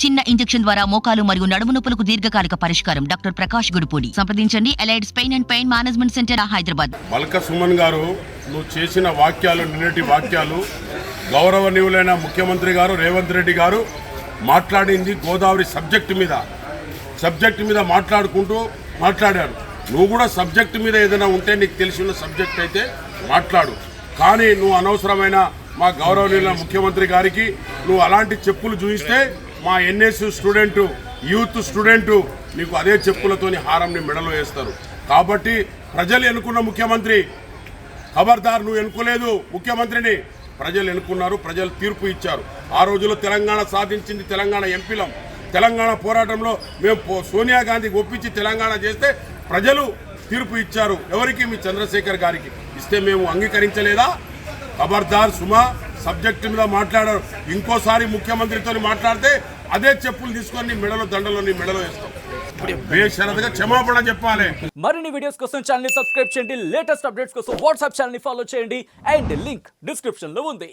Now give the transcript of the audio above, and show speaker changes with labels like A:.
A: చిన్న ఇంజెక్షన్ ద్వారా మోకాలు మరియు నడుము నొప్పులకు దీర్ఘకాలిక పరిష్కారం. డాక్టర్ ప్రకాష్ గుడిపూడి. సంప్రదించండి. Allied's pain and pain management centre, Hyderabad.
B: Malka Suman garu, నువ్వు చేసిన వాక్యాలు, నిన్నటి వాక్యాలు, గౌరవనీయులైన ముఖ్యమంత్రి గారు రేవంత్ రెడ్డి గారు మాట్లాడింది గోదావరి సబ్జెక్టు మీద మాట్లాడారు. నువ్వు కూడా సబ్జెక్టు మీద ఏదైనా ఉంటే నీకు తెలిసిన సబ్జెక్ట్ అయితే మాట్లాడు. కానీ నువ్వు అనవసరమైన మా గౌరవనీయుల ముఖ్యమంత్రి గారికి నువ్వు అలాంటి చెప్పులు చూపిస్తే మా ఎన్ఎస్ స్టూడెంటు, యూత్ స్టూడెంటు నీకు అదే చెప్పులతోని హారంని మెడలో వేస్తారు. కాబట్టి ప్రజలు ఎన్నుకున్న ముఖ్యమంత్రి, ఖబర్దార్, నువ్వు ఎన్నుకోలేదు ముఖ్యమంత్రిని, ప్రజలు ఎన్నుకున్నారు, ప్రజలు తీర్పు ఇచ్చారు. ఆ రోజుల్లో తెలంగాణ సాధించింది తెలంగాణ ఎంపీలం. తెలంగాణ పోరాటంలో మేము సోనియా గాంధీకి ఒప్పించి తెలంగాణ చేస్తే ప్రజలు తీర్పు ఇచ్చారు. ఎవరికి? మీ చంద్రశేఖర్ గారికి ఇస్తే మేము అంగీకరించలేదా? ఖబర్దార్ సుమా, సబ్జెక్టు మీద మాట్లాడారు. ఇంకోసారి ముఖ్యమంత్రితో మాట్లాడితే అదే చెప్పులు తీసుకొని నీ మెడలో వేస్తాం. బేషరతుగా క్షమాపణ చెప్పాలి.
C: మరిన్ని వీడియోస్ కోసం ఛానల్ ని సబ్స్క్రైబ్ చేయండి. లేటెస్ట్ అప్డేట్స్ కోసం వాట్సాప్ ఛానల్ ని ఫాలో చేయండి. అండ్ లింక్ డిస్క్రిప్షన్ లో ఉంది.